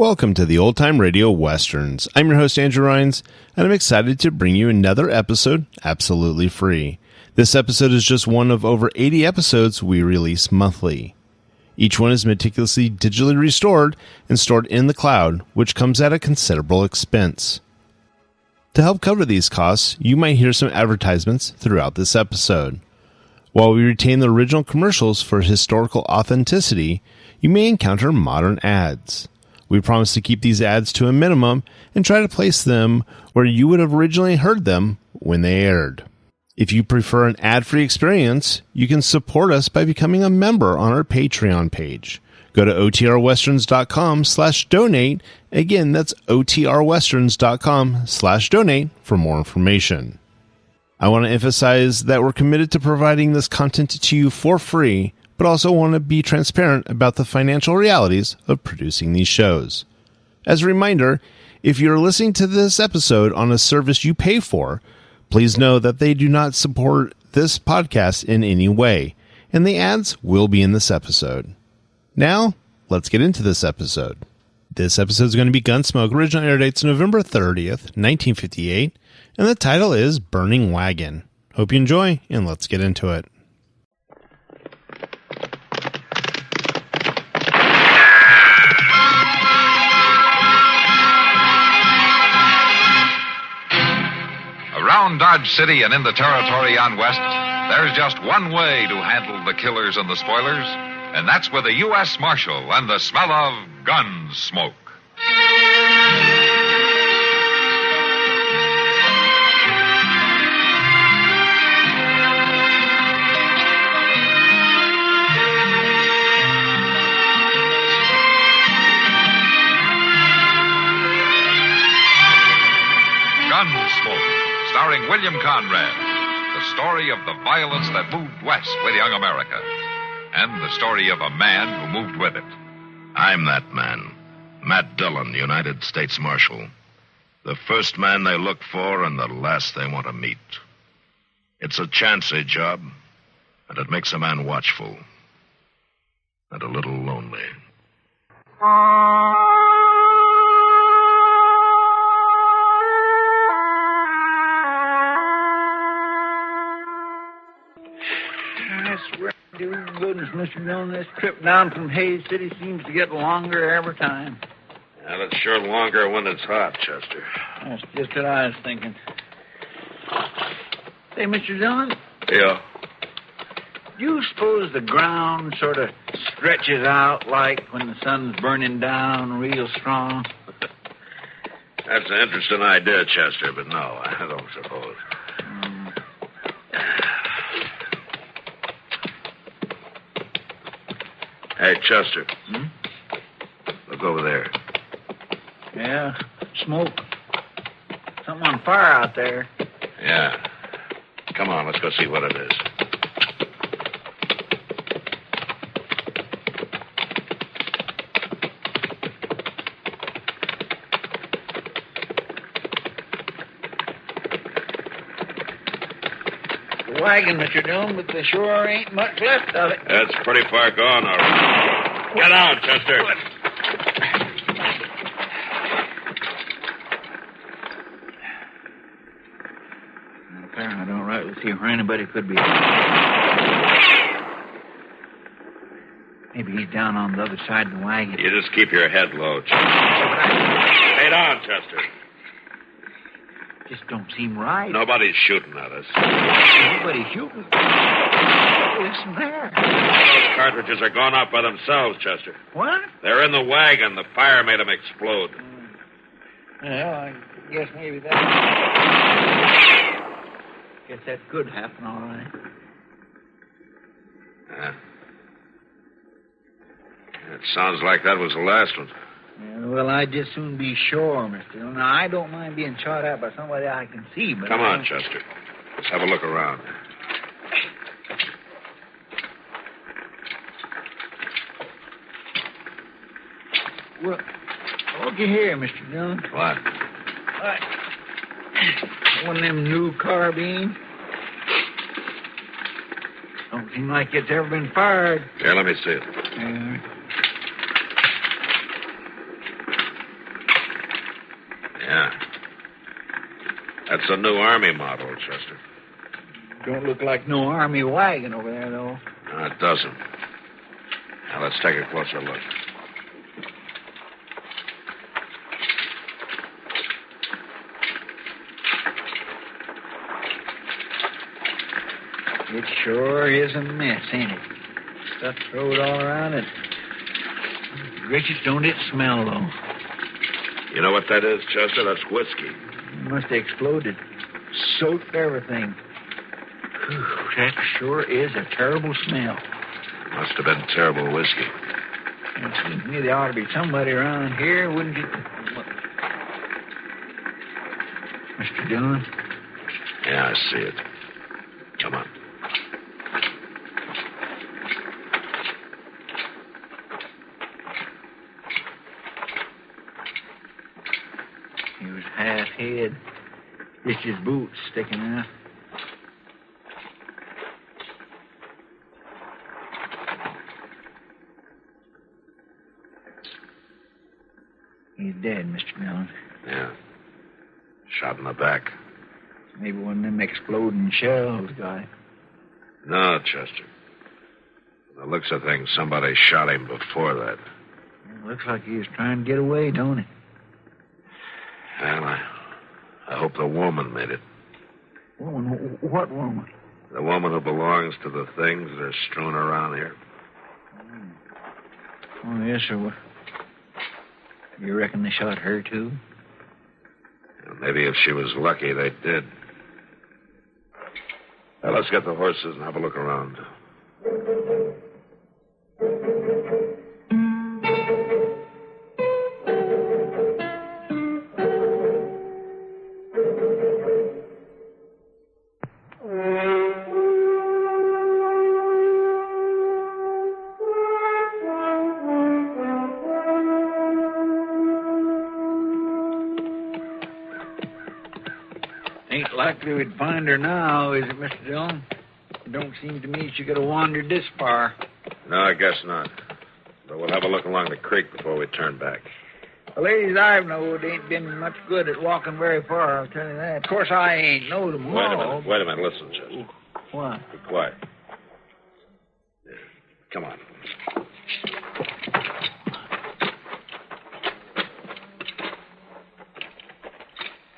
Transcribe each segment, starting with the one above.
Welcome to the Old Time Radio Westerns. I'm your host, Andrew Rhines, and I'm excited to bring you another episode absolutely free. This episode is just one of over 80 episodes we release monthly. Each one is meticulously digitally restored and stored in the cloud, which comes at a considerable expense. To help cover these costs, you might hear some advertisements throughout this episode. While we retain the original commercials for historical authenticity, you may encounter modern ads. We promise to keep these ads to a minimum and try to place them where you would have originally heard them when they aired. If you prefer an ad-free experience, you can support us by becoming a member on our Patreon page. Go to otrwesterns.com/donate. Again, that's otrwesterns.com/donate for more information. I want to emphasize that we're committed to providing this content to you for free, but also want to be transparent about the financial realities of producing these shows. As a reminder, if you're listening to this episode on a service you pay for, please know that they do not support this podcast in any way, and the ads will be in this episode. Now, let's get into this episode. This episode is going to be Gunsmoke. Original air date's November 30th, 1958, and the title is Burning Wagon. Hope you enjoy, and let's get into it. Around Dodge City and in the territory on west, there's just one way to handle the killers and the spoilers, and that's with a U.S. Marshal and the smell of Gunsmoke. Gunsmoke, starring William Conrad, the story of the violence that moved west with young America, and the story of a man who moved with it. I'm that man, Matt Dillon, United States Marshal. The first man they look for and the last they want to meet. It's a chancy job, and it makes a man watchful and a little lonely. Goodness, Mr. Dillon, this trip down from Hayes City seems to get longer every time. Well, it's sure longer when it's hot, Chester. That's just what I was thinking. Say, Mr. Dillon, Yeah. do you suppose the ground sort of stretches out like when the sun's burning down real strong? That's an interesting idea, Chester, but no, I don't suppose. Hey, Chester. Look over there. Yeah, smoke. Something on fire out there. Yeah. Come on, let's go see what it is. The wagon, Mr. Dillon, but there sure ain't much left of it. That's pretty far gone, all right. Get out, Chester. Apparently, I don't right with you where anybody could be. Maybe he's down on the other side of the wagon. You just keep your head low, Chester. Head on, Chester. Just don't seem right. Nobody's shooting at us. Nobody's shooting. Listen there. Those cartridges are gone off by themselves, Chester. What? They're in the wagon. The fire made them explode. Well, I guess maybe that... Guess that could happen, all right. It sounds like that was the last one. Yeah, well, I'd just soon be sure, Mr. Dillon. Now, I don't mind being shot at by somebody I can see, but... Come on, Chester. Let's have a look around. Well, looky here, Mr. Dillon. What? One of them new carbines. Don't seem like it's ever been fired. Here, let me see it. Yeah. That's a new Army model, Chester. Don't look like no Army wagon over there, though. No, it doesn't. Now, let's take a closer look. It sure is a mess, ain't it? Stuff thrown all around it. Gracious, don't it smell, though? You know what that is, Chester? That's whiskey. It must have exploded. Soaked everything. Whew, that sure is a terrible smell. Must have been terrible whiskey. It seems to me there ought to be somebody around here, wouldn't it? Mr. Dillon? Yeah, I see it. Come on. He was half head. Just his boots sticking out. He's dead, Mr. Dillon. Yeah. Shot in the back. Maybe one of them exploding shells got him. No, Chester. From the looks of things, somebody shot him before that. It looks like he was trying to get away, don't it? Well, I hope the woman made it. Woman? What woman? The woman who belongs to the things that are strewn around here. Oh, yes, sir. You reckon they shot her, too? Well, maybe if she was lucky, they did. Well, let's get the horses and have a look around. Ain't likely we'd find her now, is it, Mr. Dillon? Don't seem to me she could have wandered this far. No, I guess not. But we'll have a look along the creek before we turn back. The ladies I've knowed ain't been much good at walking very far, I'll tell you that. Of course, I ain't knowed them all. Wait a minute. Listen, Chester. What? Be quiet. Yeah. Come on.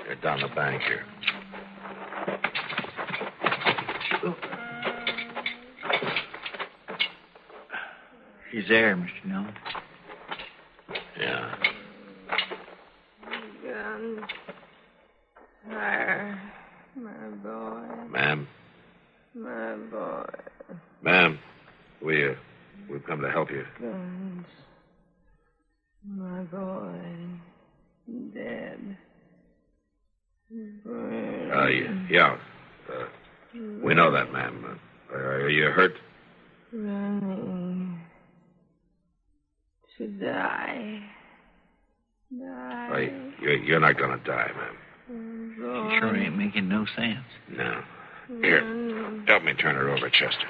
You're down the bank here. She's there, Mr. Dillon. Yeah. Guns. Fire. My boy. Ma'am? My boy. Ma'am, we've come to help you. Guns. My boy. Dead. Yeah. We know that, ma'am. Are you hurt? Running. To die. You're not going to die, ma'am. She sure ain't making no sense. No. Here, help me turn her over, Chester.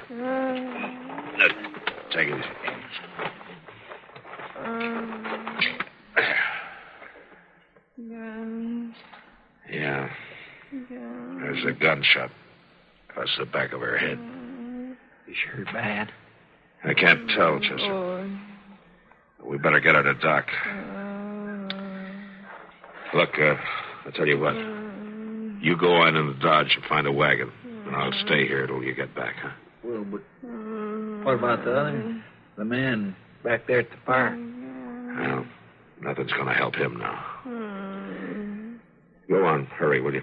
Take it easy. Guns. Yeah. Guns. There's a gunshot across the back of her head. Is she hurt bad? I can't tell, Chester. We better get her to Doc. Look, I'll tell you what. You go on in the Dodge and find a wagon, and I'll stay here till you get back, huh? Well, but what about the other? The man back there at the fire? Well, nothing's going to help him now. Go on. Hurry, will you?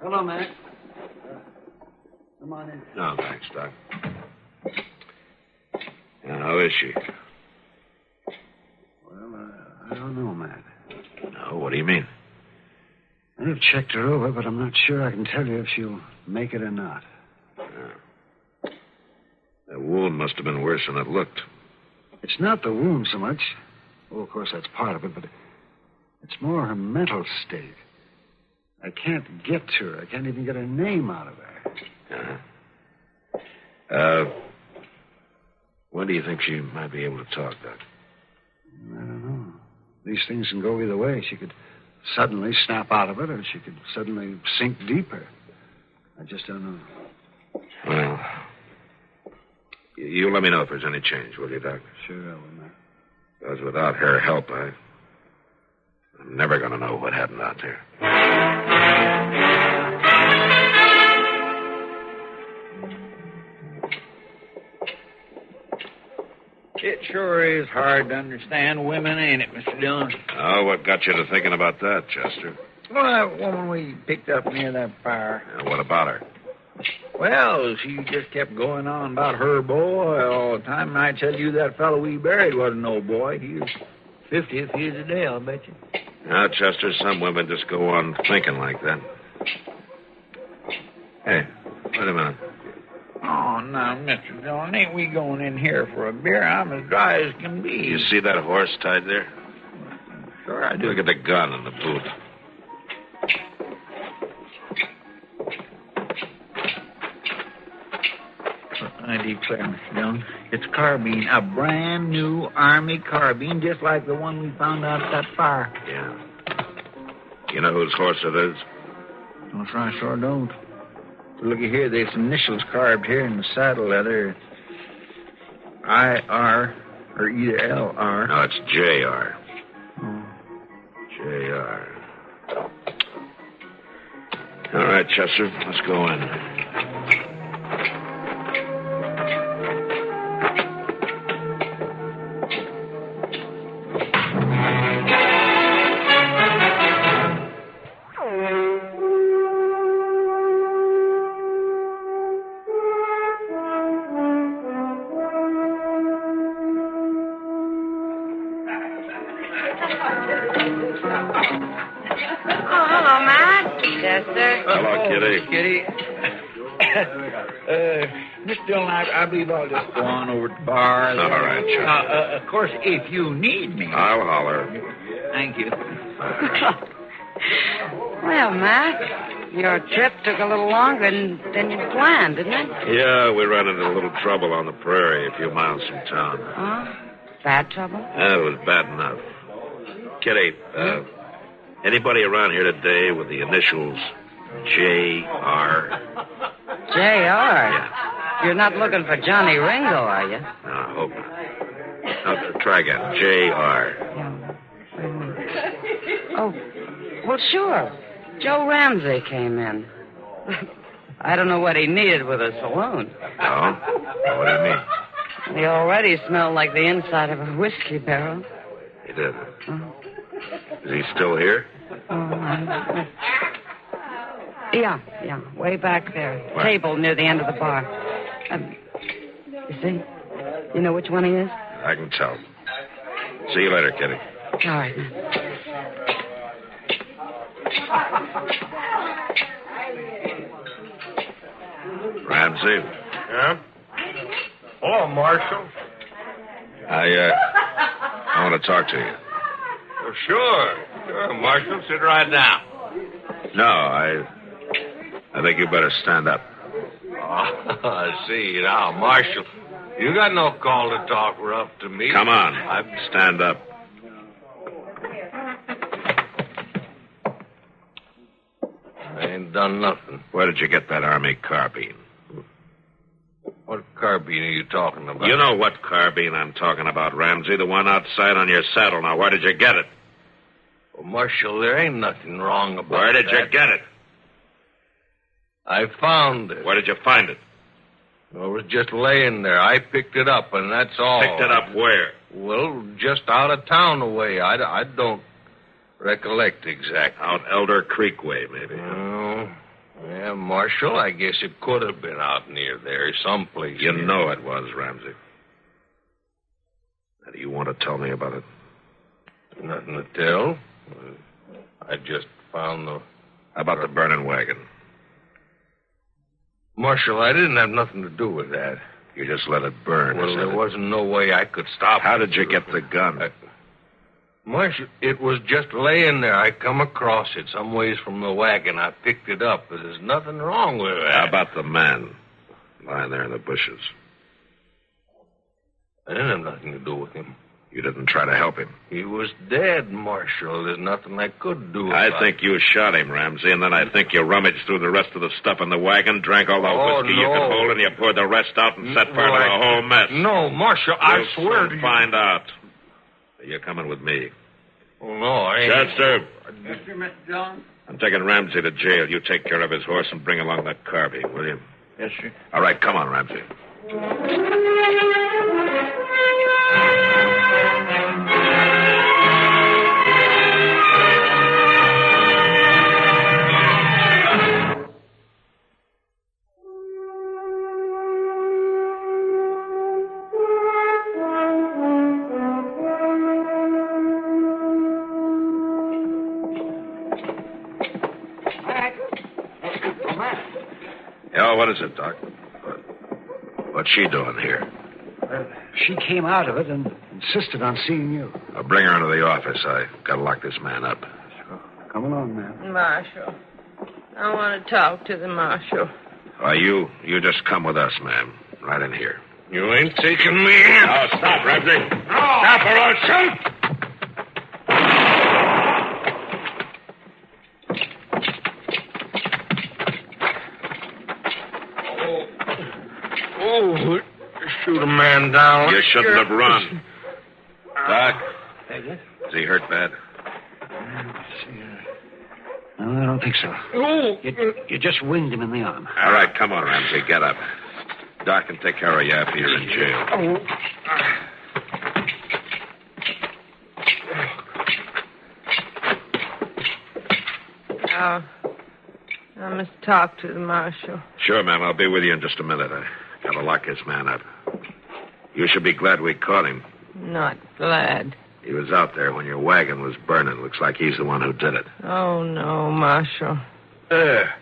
Hello, Mac. Come on in. No, thanks, Doc. Now, how is she? Well, I don't know, Matt. No, what do you mean? I've checked her over, but I'm not sure I can tell you if she'll make it or not. That wound must have been worse than it looked. It's not the wound so much. Oh, of course, that's part of it, but it's more her mental state. I can't get to her. I can't even get her name out of her. When do you think she might be able to talk, Doc? I don't know. These things can go either way. She could suddenly snap out of it, or she could suddenly sink deeper. I just don't know. Well, you let me know if there's any change, will you, Doc? Sure I will, Mac. Because without her help, I'm never going to know what happened out there. It sure is hard to understand women, ain't it, Mr. Dillon? Oh, what got you to thinking about that, Chester? Well, that woman we picked up near that fire. What about her? Well, she just kept going on about her boy all the time. And I tell you, that fellow we buried wasn't no boy. He was 50th years a day, I'll bet you. Now, Chester, some women just go on thinking like that. Hey, wait a minute. Oh, now, Mr. Dillon, ain't we going in here for a beer? I'm as dry as can be. You see that horse tied there? Sure I do. Look at the gun in the boot. I declare, Mr. Dillon, it's a carbine, a brand new Army carbine, just like the one we found out at that fire. Yeah. You know whose horse it is? No, sir, I sure don't. Looky here, there's some initials carved here in the saddle leather. I.R. or either L.R. No, it's J.R. Oh. J.R. All right, Chester, let's go in. Kitty. Mr. Dillon, I believe I'll just go on over to the bar. All right, Chuck. Of course, if you need me. I'll holler. Thank you. Well, Mac, your trip took a little longer than you planned, didn't it? Yeah, we ran into a little trouble on the prairie a few miles from town. Oh? Bad trouble? It was bad enough. Kitty, anybody around here today with the initials J.R.? J.R.? Yeah. You're not looking for Johnny Ringo, are you? No, I hope not. Now, try again. J.R. Yeah. Oh, well, sure. Joe Ramsey came in. I don't know what he needed with a saloon. Oh? What do you mean? He already smelled like the inside of a whiskey barrel. He did. Is he still here? Yeah, way back there. What? Table near the end of the bar. You see? You know which one he is? I can tell. See you later, Kitty. All right. Ramsey. Yeah? Hello, Marshal. I want to talk to you. Well, sure, Marshal. Sit right down. No, I think you better stand up. Oh, I see now, Marshal. You got no call to talk rough to me. Come on, stand up. I ain't done nothing. Where did you get that Army carbine? What carbine are you talking about? You know what carbine I'm talking about, Ramsey. The one outside on your saddle. Now, where did you get it? Well, Marshal, there ain't nothing wrong about Where did that. you get it? I found it. Where did you find it? Well, it was just laying there. I picked it up, and that's all. Picked it up where? Well, just out of town away. I don't recollect exactly. Out Elder Creek way, maybe. Oh, yeah, Marshal, I guess it could have been out near there, someplace. You know it was, Ramsey. Now, do you want to tell me about it? Nothing to tell. I just found the... How about the burning wagon? Marshal, I didn't have nothing to do with that. You just let it burn. Well, is that there it? wasn't no way I could stop How it. did you get the gun? Marshal, it was just laying there. I come across it some ways from the wagon. I picked it up, but there's nothing wrong with it. How about the man lying there in the bushes? I didn't have nothing to do with him. You didn't try to help him. He was dead, Marshal. There's nothing I could do I about think you shot him, Ramsey, and then I think you rummaged through the rest of the stuff in the wagon, drank all the whiskey you could hold, and you poured the rest out and set fire to the whole mess. No, Marshal, I We'll swear soon to you. find out. You're coming with me. Oh, no, I ain't. Chester, Yes, sir, Mr. Dillon. I'm taking Ramsey to jail. You take care of his horse and bring along that Carby, will you? Yes, sir. All right, come on, Ramsey. Oh, what is it, Doc? What's she doing here? She came out of it and insisted on seeing you. I'll bring her into the office. I gotta lock this man up. So, come along, ma'am. Marshal. I want to talk to the marshal. Why, you just come with us, ma'am. Right in here. You ain't taking me in. Oh, stop, Ramsey. Stop or I'll shoot! Oh, shoot a man down. You shouldn't have run. Doc, Yes? is he hurt bad? No, I don't think so. Oh, You just winged him in the arm. All right, come on, Ramsey. Get up. Doc can take care of you after you're in jail. I must talk to the marshal. Sure, ma'am. I'll be with you in just a minute. I gotta lock this man up. You should be glad we caught him. Not glad. He was out there when your wagon was burning. Looks like he's the one who did it. Oh, no, Marshal. there,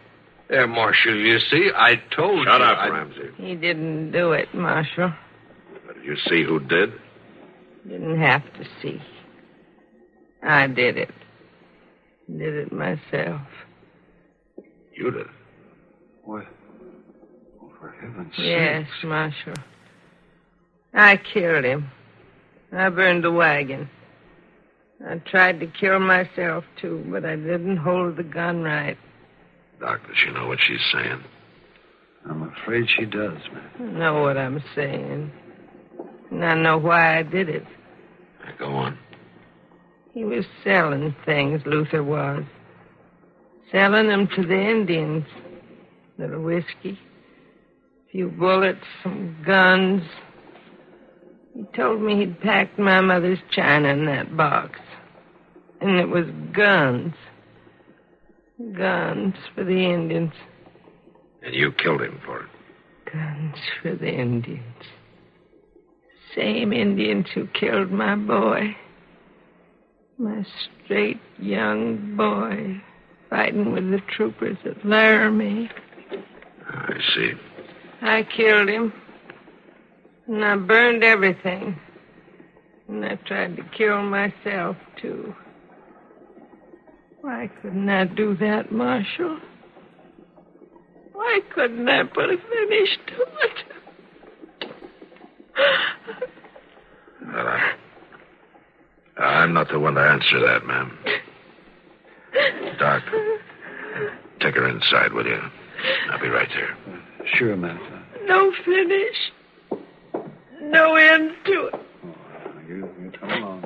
Marshal, you see, I told you. Shut up, Ramsey. He didn't do it, Marshal. Did you see who did? Didn't have to see. I did it. Did it myself. You did. What? Oh, for heaven's Yes, sakes. Marshal. I killed him. I burned the wagon. I tried to kill myself, too, but I didn't hold the gun right. Doc, does she know what she's saying? I'm afraid she does, ma'am. I know what I'm saying. And I know why I did it. Go on. He was selling things, Luther was. Selling them to the Indians. Little whiskey, a few bullets, some guns. He told me he'd packed my mother's china in that box. And it was guns. Guns for the Indians. And you killed him for it. Guns for the Indians. Same Indians who killed my boy. My straight young boy fighting with the troopers at Laramie. I see. I killed him. And I burned everything. And I tried to kill myself, too. Why couldn't I do that, Marshal? Why couldn't I put a finish to it? Well, I'm not the one to answer that, ma'am. Doc, take her inside, will you? I'll be right there. Sure, ma'am. No finish. No end to it. You come along.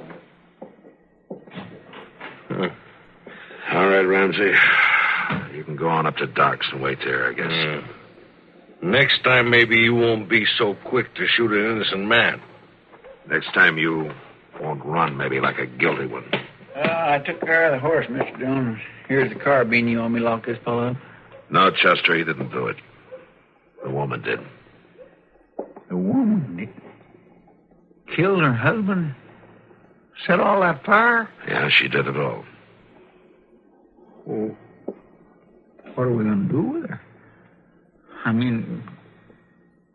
All right, Ramsey. You can go on up to Doc's and wait there, I guess. Next time, maybe you won't be so quick to shoot an innocent man. Next time you won't run maybe like a guilty one. I took care of the horse, Mr. Dillon. Here's the carbine. You want me to lock this fellow up? No, Chester, he didn't do it. The woman did. The woman killed her husband? Set all that fire? Yeah, she did it all. Well, what are we going to do with her? I mean,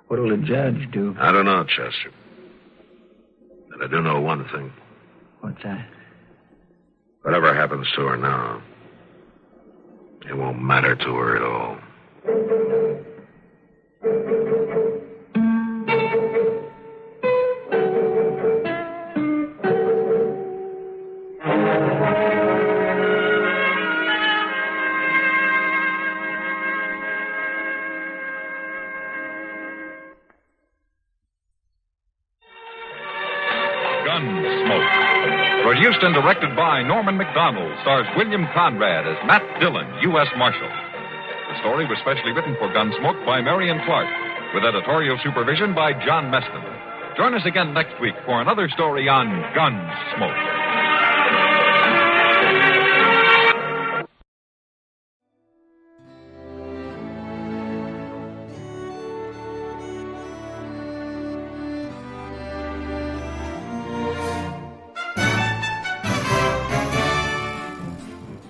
What'll the judge do? I don't know, Chester. But I do know one thing. What's that? Whatever happens to her now, it won't matter to her at all. Gunsmoke. Produced and directed by Norman McDonald, stars William Conrad as Matt Dillon, U.S. Marshal. The story was specially written for Gunsmoke by Marion Clark, with editorial supervision by John Meston. Join us again next week for another story on Gunsmoke.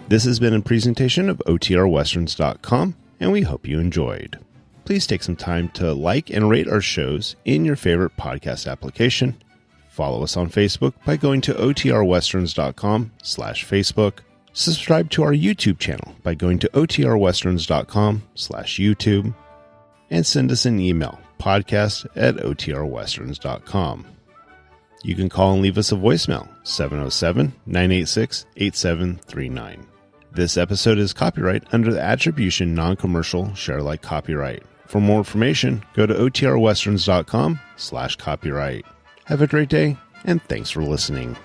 This has been a presentation of OTRWesterns.com, and we hope you enjoyed. Please take some time to like and rate our shows in your favorite podcast application. Follow us on Facebook by going to OTRWesterns.com/Facebook. Subscribe to our YouTube channel by going to OTRWesterns.com/YouTube. And send us an email, podcast@OTRWesterns.com. You can call and leave us a voicemail, 707-986-8739. This episode is copyright under the Attribution Non-Commercial Share-alike copyright. For more information, go to OTRWesterns.com/copyright. Have a great day, and thanks for listening.